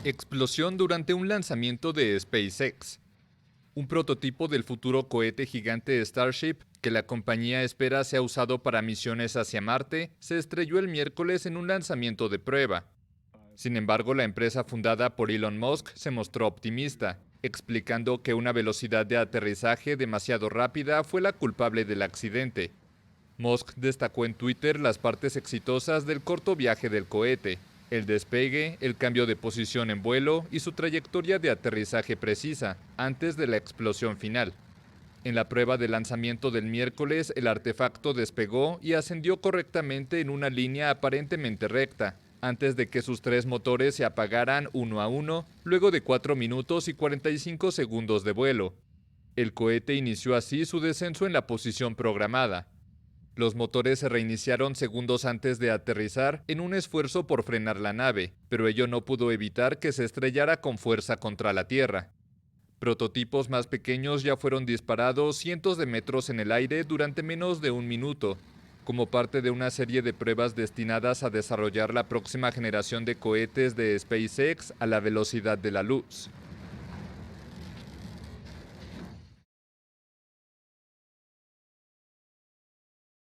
Explosión durante un lanzamiento de SpaceX. Un prototipo del futuro cohete gigante Starship, que la compañía espera sea usado para misiones hacia Marte, se estrelló el miércoles en un lanzamiento de prueba. Sin embargo, la empresa fundada por Elon Musk se mostró optimista, explicando que una velocidad de aterrizaje demasiado rápida fue la culpable del accidente. Musk destacó en Twitter las partes exitosas del corto viaje del cohete: el despegue, el cambio de posición en vuelo y su trayectoria de aterrizaje precisa, antes de la explosión final. En la prueba de lanzamiento del miércoles, el artefacto despegó y ascendió correctamente en una línea aparentemente recta, antes de que sus tres motores se apagaran uno a uno, luego de 4 minutos y 45 segundos de vuelo. El cohete inició así su descenso en la posición programada. Los motores se reiniciaron segundos antes de aterrizar en un esfuerzo por frenar la nave, pero ello no pudo evitar que se estrellara con fuerza contra la Tierra. Prototipos más pequeños ya fueron disparados cientos de metros en el aire durante menos de un minuto, como parte de una serie de pruebas destinadas a desarrollar la próxima generación de cohetes de SpaceX a la velocidad de la luz.